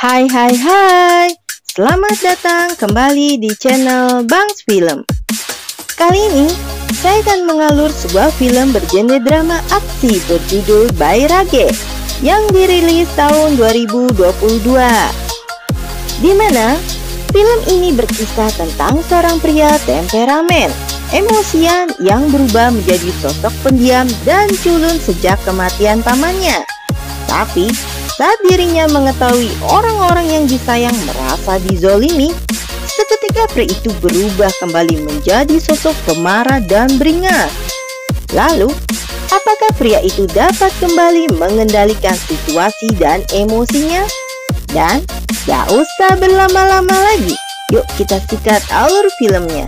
Hai hai hai, selamat datang kembali di channel Bangs Film. Kali ini saya akan mengalur sebuah film bergenre drama aksi berjudul Bairage yang dirilis tahun 2022. Di mana film ini berkisah tentang seorang pria temperamen, emosian yang berubah menjadi sosok pendiam dan culun sejak kematian pamannya. Tapi saat dirinya mengetahui orang-orang yang disayang merasa dizolimi, seketika pria itu berubah kembali menjadi sosok pemarah dan beringas. Lalu, apakah pria itu dapat kembali mengendalikan situasi dan emosinya? Dan gak usah berlama-lama lagi, yuk kita sikat alur filmnya.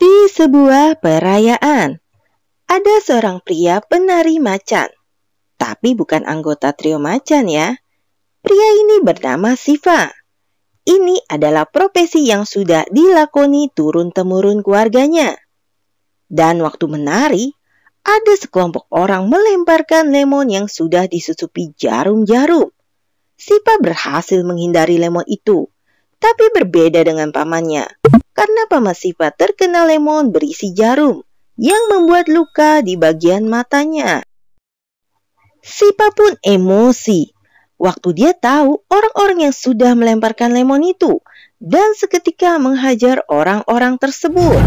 Di sebuah perayaan, ada seorang pria penari macan, tapi bukan anggota trio macan ya. Pria ini bernama Siva. Ini adalah profesi yang sudah dilakoni turun-temurun keluarganya. Dan waktu menari, ada sekelompok orang melemparkan lemon yang sudah disusupi jarum-jarum. Siva berhasil menghindari lemon itu, tapi berbeda dengan pamannya, karena paman Siva terkena lemon berisi jarum yang membuat luka di bagian matanya. Siva pun emosi waktu dia tahu orang-orang yang sudah melemparkan lemon itu dan seketika menghajar orang-orang tersebut.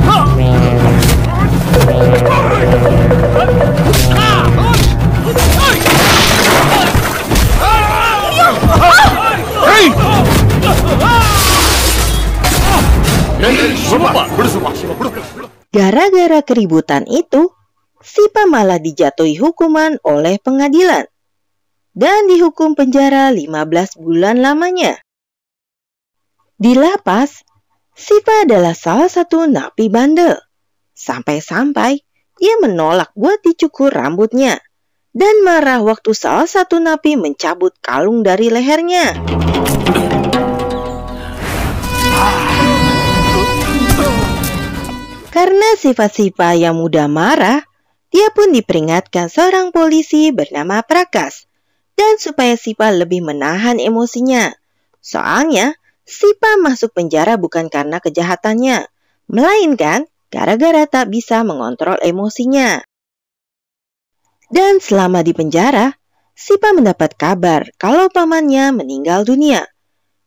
Gara-gara keributan itu, Siva malah dijatuhi hukuman oleh pengadilan dan dihukum penjara 15 bulan lamanya. Di lapas, Siva adalah salah satu napi bandel. Sampai-sampai dia menolak buat dicukur rambutnya dan marah waktu salah satu napi mencabut kalung dari lehernya. Karena sifat Siva yang mudah marah, dia pun diperingatkan seorang polisi bernama Prakas. Dan supaya Siva lebih menahan emosinya. Soalnya, Siva masuk penjara bukan karena kejahatannya, melainkan gara-gara tak bisa mengontrol emosinya. Dan selama di penjara, Siva mendapat kabar kalau pamannya meninggal dunia.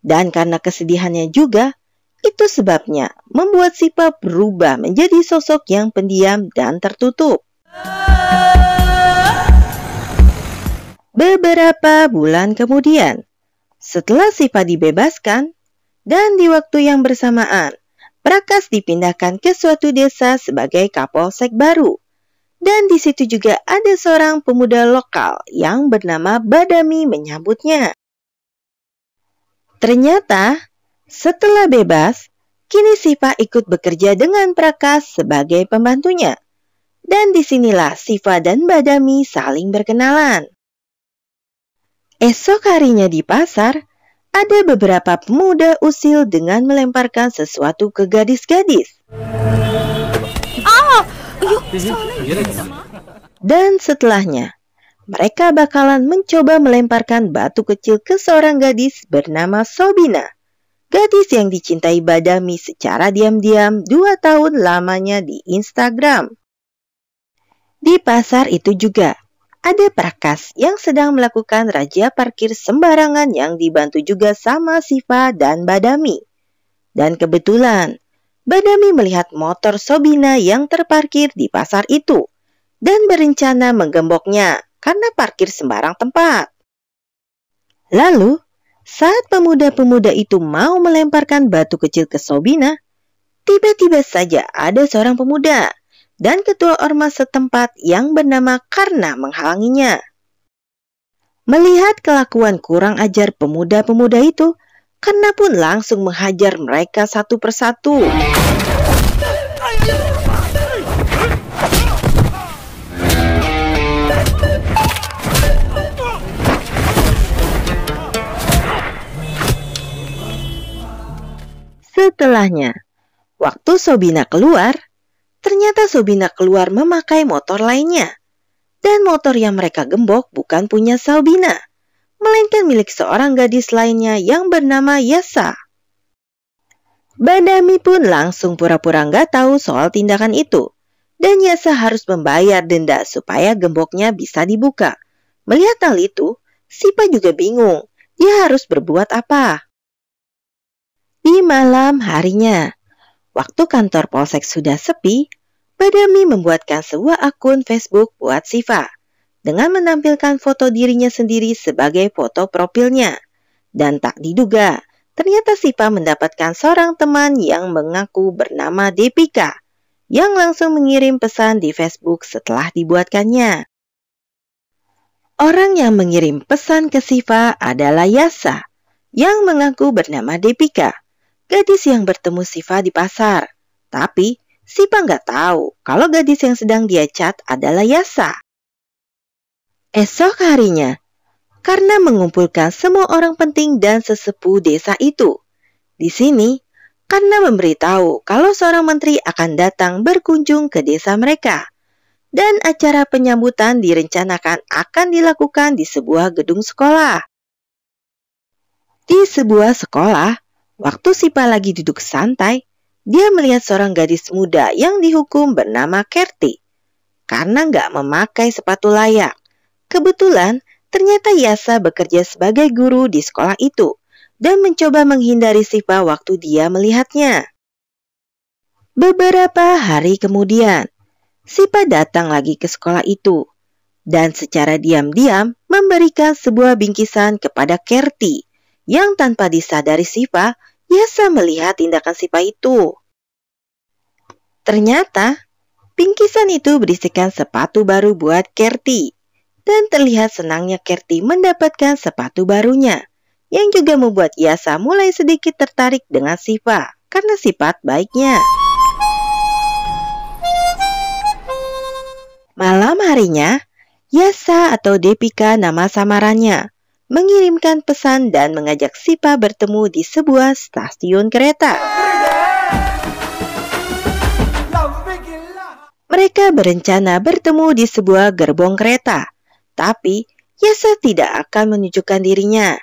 Dan karena kesedihannya juga, itu sebabnya membuat Siva berubah menjadi sosok yang pendiam dan tertutup. Beberapa bulan kemudian, setelah Siva dibebaskan, dan di waktu yang bersamaan, Prakas dipindahkan ke suatu desa sebagai kapolsek baru. Dan di situ juga ada seorang pemuda lokal yang bernama Badami menyambutnya. Ternyata, setelah bebas, kini Siva ikut bekerja dengan Prakas sebagai pembantunya. Dan disinilah Siva dan Badami saling berkenalan. Esok harinya di pasar, ada beberapa pemuda usil dengan melemparkan sesuatu ke gadis-gadis. Dan setelahnya, mereka bakalan mencoba melemparkan batu kecil ke seorang gadis bernama Sobina. Gadis yang dicintai Badami secara diam-diam 2 tahun lamanya di Instagram. Di pasar itu juga, ada Prakas yang sedang melakukan razia parkir sembarangan yang dibantu juga sama Siva dan Badami. Dan kebetulan, Badami melihat motor Sobina yang terparkir di pasar itu dan berencana menggemboknya karena parkir sembarang tempat. Lalu, saat pemuda-pemuda itu mau melemparkan batu kecil ke Sobina, tiba-tiba saja ada seorang pemuda dan ketua ormas setempat yang bernama Karna menghalanginya. Melihat kelakuan kurang ajar pemuda-pemuda itu, Karna pun langsung menghajar mereka satu persatu. Setelahnya, waktu Sobina keluar, ternyata Sobina keluar memakai motor lainnya. Dan motor yang mereka gembok bukan punya Saubina, melainkan milik seorang gadis lainnya yang bernama Yasa. Badami pun langsung pura-pura nggak tahu soal tindakan itu. Dan Yasa harus membayar denda supaya gemboknya bisa dibuka. Melihat hal itu, Sipa juga bingung. Dia harus berbuat apa? Di malam harinya, waktu kantor polsek sudah sepi, Badami membuatkan sebuah akun Facebook buat Siva dengan menampilkan foto dirinya sendiri sebagai foto profilnya. Dan tak diduga, ternyata Siva mendapatkan seorang teman yang mengaku bernama Depika yang langsung mengirim pesan di Facebook setelah dibuatkannya. Orang yang mengirim pesan ke Siva adalah Yasa yang mengaku bernama Depika, gadis yang bertemu Siva di pasar. Tapi Siva nggak tahu kalau gadis yang sedang dia chat adalah Yasa. Esok harinya, karena mengumpulkan semua orang penting dan sesepuh desa itu, di sini karena memberitahu kalau seorang menteri akan datang berkunjung ke desa mereka. Dan acara penyambutan direncanakan akan dilakukan di sebuah gedung sekolah. Di sebuah sekolah, waktu Sipa lagi duduk santai, dia melihat seorang gadis muda yang dihukum bernama Kerti karena nggak memakai sepatu layak. Kebetulan, ternyata Yasa bekerja sebagai guru di sekolah itu dan mencoba menghindari Sipa waktu dia melihatnya. Beberapa hari kemudian, Sipa datang lagi ke sekolah itu dan secara diam-diam memberikan sebuah bingkisan kepada Kerti yang tanpa disadari Sipa, Yasa melihat tindakan Sipa itu. Ternyata, bingkisan itu berisikan sepatu baru buat Kerti dan terlihat senangnya Kerti mendapatkan sepatu barunya yang juga membuat Yasa mulai sedikit tertarik dengan Sipa karena sifat baiknya. Malam harinya, Yasa atau Depika nama samarannya mengirimkan pesan dan mengajak Sipa bertemu di sebuah stasiun kereta. Mereka berencana bertemu di sebuah gerbong kereta, tapi Yasa tidak akan menunjukkan dirinya.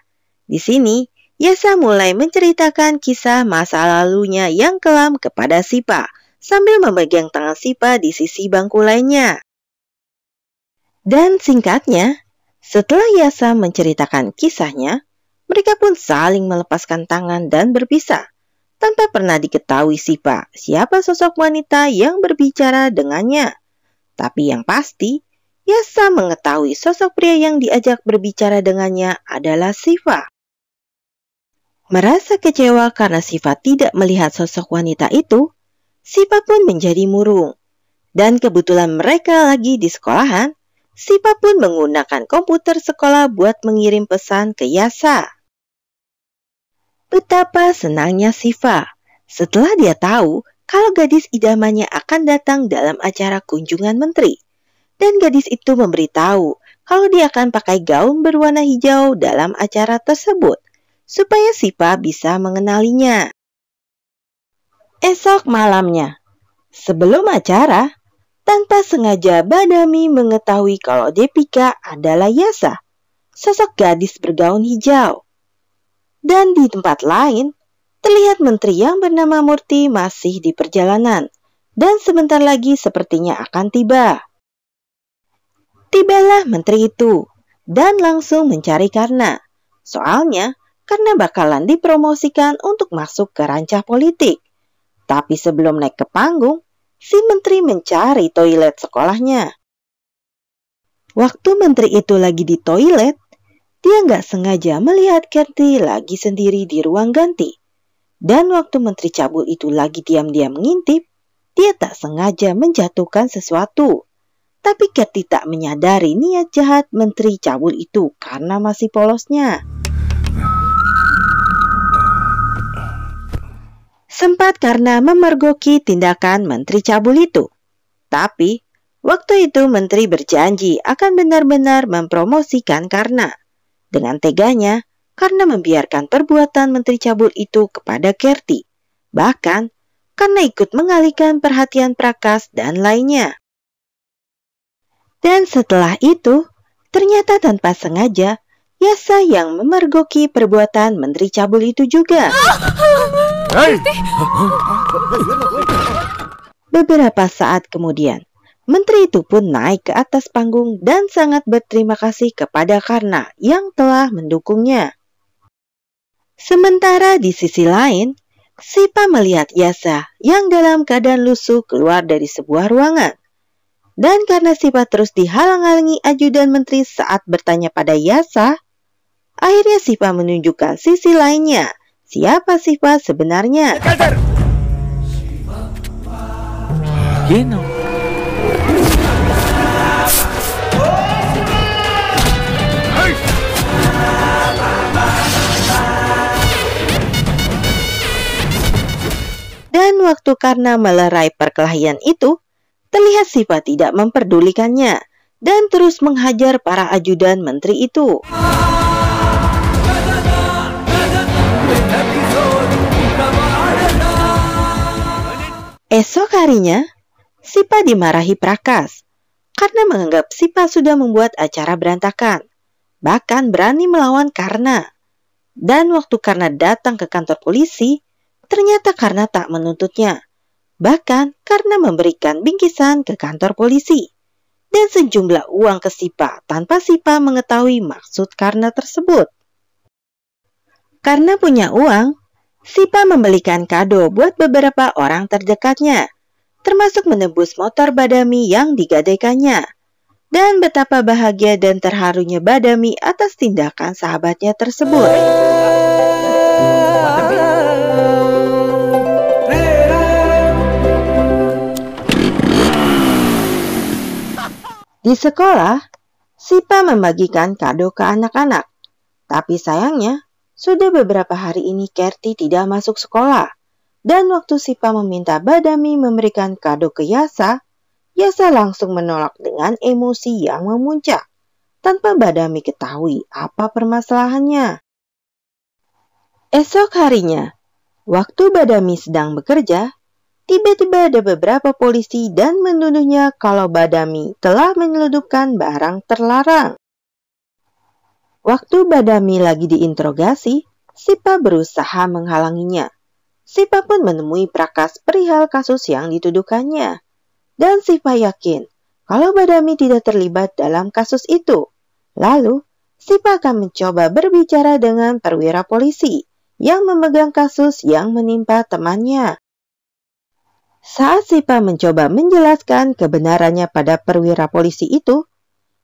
Di sini, Yasa mulai menceritakan kisah masa lalunya yang kelam kepada Sipa sambil memegang tangan Sipa di sisi bangku lainnya. Dan singkatnya, setelah Yasa menceritakan kisahnya, mereka pun saling melepaskan tangan dan berpisah, tanpa pernah diketahui Sipa siapa sosok wanita yang berbicara dengannya. Tapi yang pasti, Yasa mengetahui sosok pria yang diajak berbicara dengannya adalah Siva. Merasa kecewa karena Siva tidak melihat sosok wanita itu, Siva pun menjadi murung. Dan kebetulan mereka lagi di sekolahan, Sipa pun menggunakan komputer sekolah buat mengirim pesan ke Yasa. Betapa senangnya Siva setelah dia tahu kalau gadis idamannya akan datang dalam acara kunjungan menteri. Dan gadis itu memberitahu kalau dia akan pakai gaun berwarna hijau dalam acara tersebut, supaya Sipa bisa mengenalinya. Esok malamnya, sebelum acara, tanpa sengaja Badami mengetahui kalau Depika adalah Yasa, sosok gadis bergaun hijau. Dan di tempat lain, terlihat menteri yang bernama Murti masih di perjalanan dan sebentar lagi sepertinya akan tiba. Tibalah menteri itu dan langsung mencari Karna. Soalnya, Karna bakalan dipromosikan untuk masuk ke rancah politik. Tapi sebelum naik ke panggung, si menteri mencari toilet sekolahnya. Waktu menteri itu lagi di toilet, dia nggak sengaja melihat Kerti lagi sendiri di ruang ganti. Dan waktu menteri cabul itu lagi diam-diam mengintip, dia tak sengaja menjatuhkan sesuatu. Tapi Kerti tak menyadari niat jahat menteri cabul itu karena masih polosnya. Sempat karena memergoki tindakan menteri cabul itu. Tapi, waktu itu menteri berjanji akan benar-benar mempromosikan Karna. Dengan teganya, Karna membiarkan perbuatan menteri cabul itu kepada Kerti. Bahkan, Karna ikut mengalihkan perhatian Prakas dan lainnya. Dan setelah itu, ternyata tanpa sengaja, Yasa yang memergoki perbuatan Menteri Cabul itu juga. Beberapa saat kemudian, Menteri itu pun naik ke atas panggung dan sangat berterima kasih kepada Karna yang telah mendukungnya. Sementara di sisi lain, Sipa melihat Yasa yang dalam keadaan lusuh keluar dari sebuah ruangan. Dan karena Sipa terus dihalang-halangi ajudan menteri saat bertanya pada Yasa, akhirnya Sipa menunjukkan sisi lainnya, siapa Sipa sebenarnya. Dan waktu Karna melerai perkelahian itu, terlihat Sipa tidak memperdulikannya dan terus menghajar para ajudan menteri itu. Esok harinya, Sipa dimarahi Prakas karena menganggap Sipa sudah membuat acara berantakan, bahkan berani melawan Karna. Dan waktu Karna datang ke kantor polisi, ternyata Karna tak menuntutnya. Bahkan Karna memberikan bingkisan ke kantor polisi dan sejumlah uang ke Sipa tanpa Sipa mengetahui maksud Karna tersebut. Karena punya uang, Sipa membelikan kado buat beberapa orang terdekatnya, termasuk menebus motor Badami yang digadaikannya. Dan betapa bahagia dan terharunya Badami atas tindakan sahabatnya tersebut. Di sekolah, Sipa membagikan kado ke anak-anak. Tapi sayangnya, sudah beberapa hari ini Kerti tidak masuk sekolah. Dan waktu Sipa meminta Badami memberikan kado ke Yasa, Yasa langsung menolak dengan emosi yang memuncak, tanpa Badami ketahui apa permasalahannya. Esok harinya, waktu Badami sedang bekerja, tiba-tiba ada beberapa polisi dan menuduhnya kalau Badami telah menyelundupkan barang terlarang. Waktu Badami lagi diinterogasi, Sipa berusaha menghalanginya. Sipa pun menemui Prakas perihal kasus yang dituduhkannya. Dan Sipa yakin kalau Badami tidak terlibat dalam kasus itu. Lalu, Sipa akan mencoba berbicara dengan perwira polisi yang memegang kasus yang menimpa temannya. Saat Sipa mencoba menjelaskan kebenarannya pada perwira polisi itu,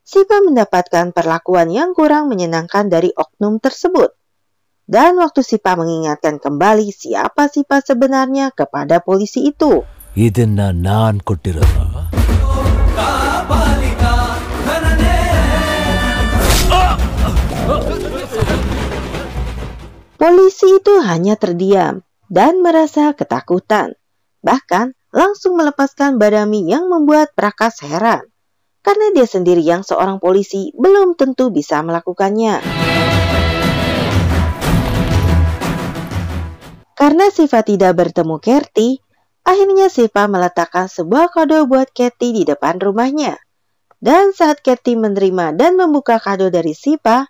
Sipa mendapatkan perlakuan yang kurang menyenangkan dari oknum tersebut. Dan waktu Sipa mengingatkan kembali siapa Sipa sebenarnya kepada polisi itu, polisi itu hanya terdiam dan merasa ketakutan. Bahkan langsung melepaskan Badami yang membuat Prakas heran. Karena dia sendiri yang seorang polisi belum tentu bisa melakukannya. Karena Sipa tidak bertemu Kerti, akhirnya Sipa meletakkan sebuah kado buat Kerti di depan rumahnya. Dan saat Kerti menerima dan membuka kado dari Sipa,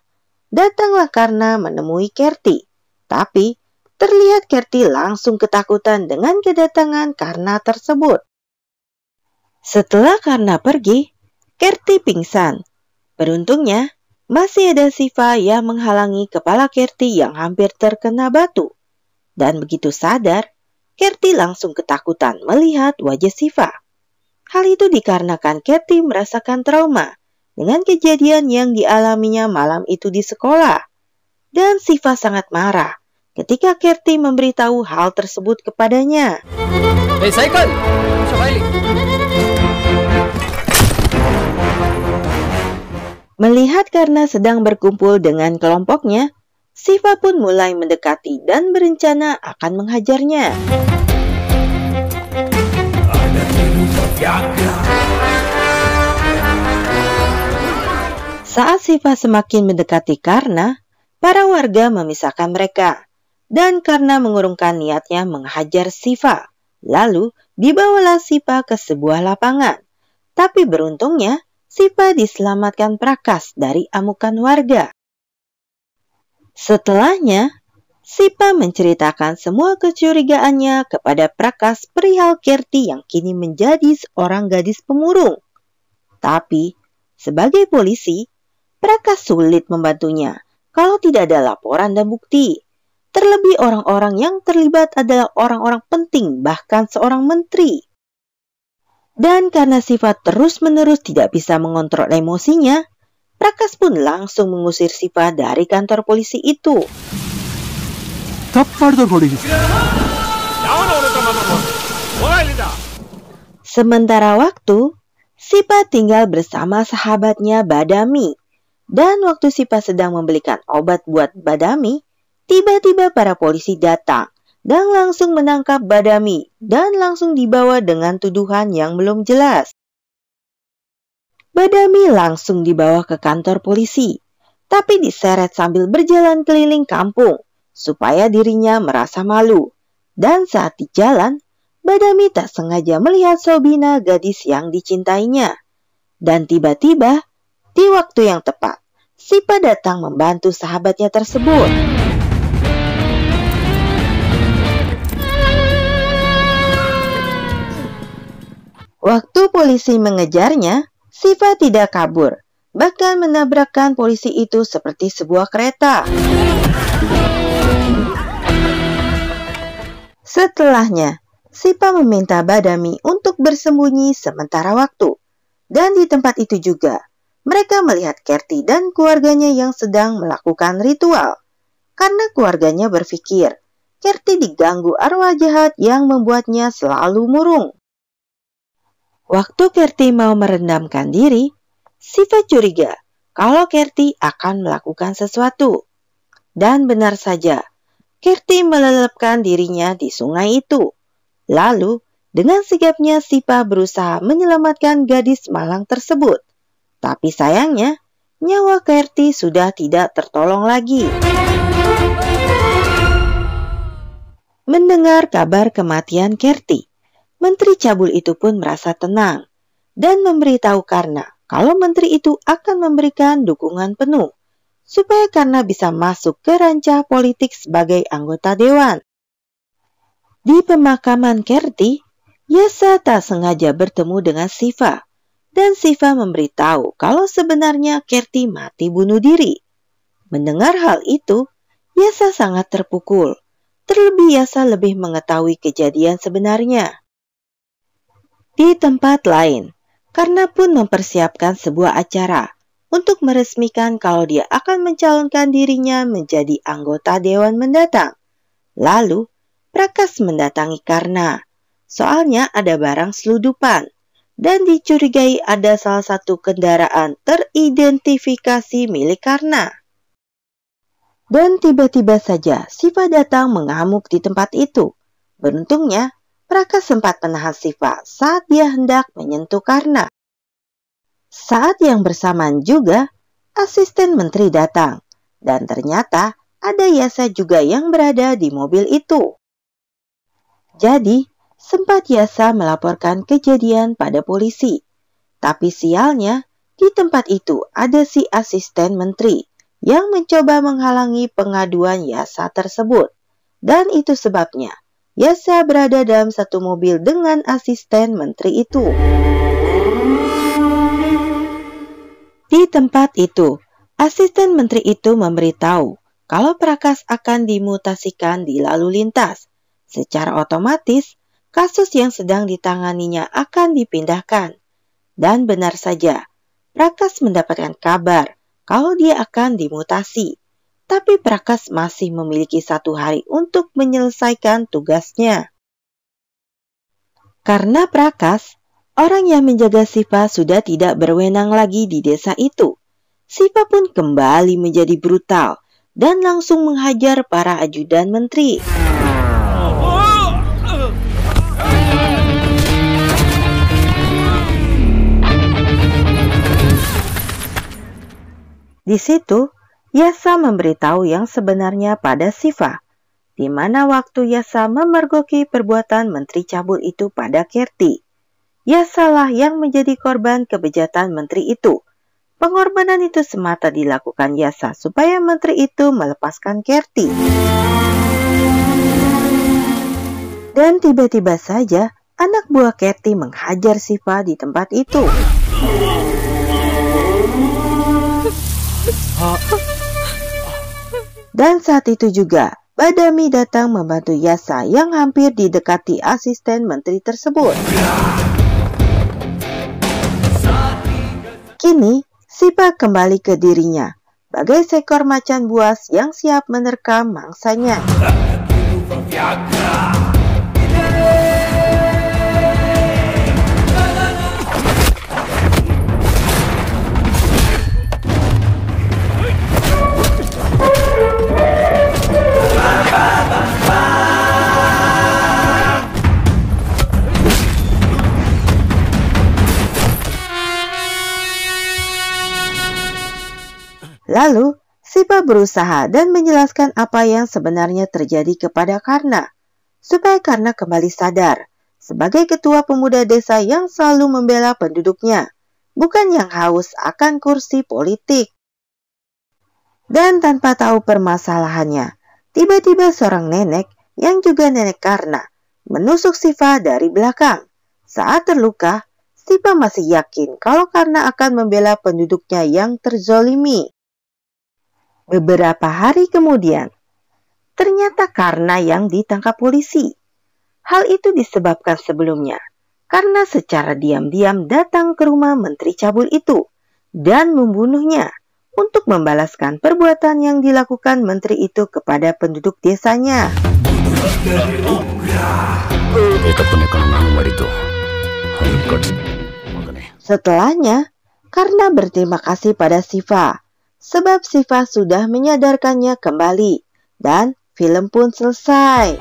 datanglah Karna menemui Kerti. Tapi terlihat Kerti langsung ketakutan dengan kedatangan Karna tersebut. Setelah Karna pergi, Kerti pingsan. Beruntungnya, masih ada Sipa yang menghalangi kepala Kerti yang hampir terkena batu. Dan begitu sadar, Kerti langsung ketakutan melihat wajah Sipa. Hal itu dikarenakan Kerti merasakan trauma dengan kejadian yang dialaminya malam itu di sekolah. Dan Sipa sangat marah ketika Kerti memberitahu hal tersebut kepadanya. Melihat Karna sedang berkumpul dengan kelompoknya, Sipa pun mulai mendekati dan berencana akan menghajarnya. Saat Sipa semakin mendekati Karna, para warga memisahkan mereka. Dan Karna mengurungkan niatnya menghajar Sipa. Lalu dibawalah Sipa ke sebuah lapangan. Tapi beruntungnya, Siva diselamatkan Prakas dari amukan warga. Setelahnya, Siva menceritakan semua kecurigaannya kepada Prakas perihal Kerti yang kini menjadi seorang gadis pemurung. Tapi, sebagai polisi, Prakas sulit membantunya kalau tidak ada laporan dan bukti. Terlebih orang-orang yang terlibat adalah orang-orang penting, bahkan seorang menteri. Dan karena Siva terus-menerus tidak bisa mengontrol emosinya, Prakas pun langsung mengusir Siva dari kantor polisi itu. Sementara waktu, Siva tinggal bersama sahabatnya Badami. Dan waktu Siva sedang membelikan obat buat Badami, tiba-tiba para polisi datang dan langsung menangkap Badami dan langsung dibawa dengan tuduhan yang belum jelas. Badami langsung dibawa ke kantor polisi, tapi diseret sambil berjalan keliling kampung supaya dirinya merasa malu. Dan saat di jalan, Badami tak sengaja melihat Sobina, gadis yang dicintainya. Dan tiba-tiba, di waktu yang tepat, Siva datang membantu sahabatnya tersebut. Waktu polisi mengejarnya, Siva tidak kabur, bahkan menabrakkan polisi itu seperti sebuah kereta. Setelahnya, Siva meminta Badami untuk bersembunyi sementara waktu. Dan di tempat itu juga, mereka melihat Kerti dan keluarganya yang sedang melakukan ritual. Karena keluarganya berpikir, Kerti diganggu arwah jahat yang membuatnya selalu murung. Waktu Kerti mau merendamkan diri, Siva curiga kalau Kerti akan melakukan sesuatu. Dan benar saja, Kerti melelapkan dirinya di sungai itu. Lalu, dengan sigapnya Siva berusaha menyelamatkan gadis malang tersebut. Tapi sayangnya, nyawa Kerti sudah tidak tertolong lagi. Mendengar kabar kematian Kerti, Menteri Cabul itu pun merasa tenang dan memberitahu Karna kalau menteri itu akan memberikan dukungan penuh supaya Karna bisa masuk ke rancah politik sebagai anggota dewan. Di pemakaman Kerti, Yasa tak sengaja bertemu dengan Siva dan Siva memberitahu kalau sebenarnya Kerti mati bunuh diri. Mendengar hal itu, Yasa sangat terpukul. Terlebih Yasa lebih mengetahui kejadian sebenarnya. Di tempat lain, Karna pun mempersiapkan sebuah acara untuk meresmikan kalau dia akan mencalonkan dirinya menjadi anggota dewan mendatang. Lalu, Prakas mendatangi Karna. Soalnya ada barang seludupan dan dicurigai ada salah satu kendaraan teridentifikasi milik Karna. Dan tiba-tiba saja Siva datang mengamuk di tempat itu. Beruntungnya, Prakas sempat menahan Siva saat dia hendak menyentuh Karna. Saat yang bersamaan juga, asisten menteri datang. Dan ternyata ada Yasa juga yang berada di mobil itu. Jadi, sempat Yasa melaporkan kejadian pada polisi. Tapi sialnya, di tempat itu ada si asisten menteri yang mencoba menghalangi pengaduan Yasa tersebut. Dan itu sebabnya Yasa berada dalam satu mobil dengan asisten menteri itu. Di tempat itu, asisten menteri itu memberitahu kalau Prakas akan dimutasikan di lalu lintas. Secara otomatis, kasus yang sedang ditanganinya akan dipindahkan. Dan benar saja, Prakas mendapatkan kabar kalau dia akan dimutasi. Tapi Prakas masih memiliki 1 hari untuk menyelesaikan tugasnya. Karena Prakas, orang yang menjaga Siva sudah tidak berwenang lagi di desa itu. Siva pun kembali menjadi brutal dan langsung menghajar para ajudan menteri. Di situ, Yasa memberitahu yang sebenarnya pada Siva, di mana waktu Yasa memergoki perbuatan Menteri Cabul itu pada Kerti. Yasalah yang menjadi korban kebejatan menteri itu. Pengorbanan itu semata dilakukan Yasa supaya menteri itu melepaskan Kerti. Dan tiba-tiba saja anak buah Kerti menghajar Shiva di tempat itu. Dan saat itu juga Badami datang membantu Yasa yang hampir didekati asisten menteri tersebut. Kini Shiva kembali ke dirinya, bagai seekor macan buas yang siap menerkam mangsanya. Lalu, Shiva berusaha dan menjelaskan apa yang sebenarnya terjadi kepada Karna, supaya Karna kembali sadar sebagai ketua pemuda desa yang selalu membela penduduknya, bukan yang haus akan kursi politik. Dan tanpa tahu permasalahannya, tiba-tiba seorang nenek yang juga nenek Karna menusuk Shiva dari belakang. Saat terluka, Shiva masih yakin kalau Karna akan membela penduduknya yang terzolimi. Beberapa hari kemudian, ternyata Karna yang ditangkap polisi. Hal itu disebabkan sebelumnya, karena secara diam-diam datang ke rumah menteri cabul itu dan membunuhnya untuk membalaskan perbuatan yang dilakukan menteri itu kepada penduduk desanya. Setelahnya, Karna berterima kasih pada Shiva, sebab Shiva sudah menyadarkannya kembali, dan film pun selesai.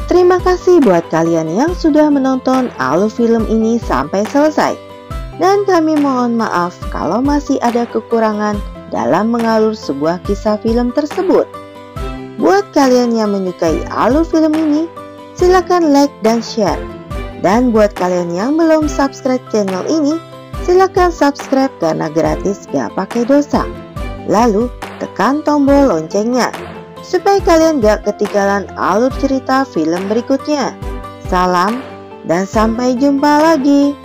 Terima kasih buat kalian yang sudah menonton alur film ini sampai selesai. Dan kami mohon maaf kalau masih ada kekurangan dalam mengalur sebuah kisah film tersebut. Buat kalian yang menyukai alur film ini, silakan like dan share. Dan buat kalian yang belum subscribe channel ini, silakan subscribe karena gratis gak pakai dosa. Lalu tekan tombol loncengnya supaya kalian gak ketinggalan alur cerita film berikutnya. Salam dan sampai jumpa lagi.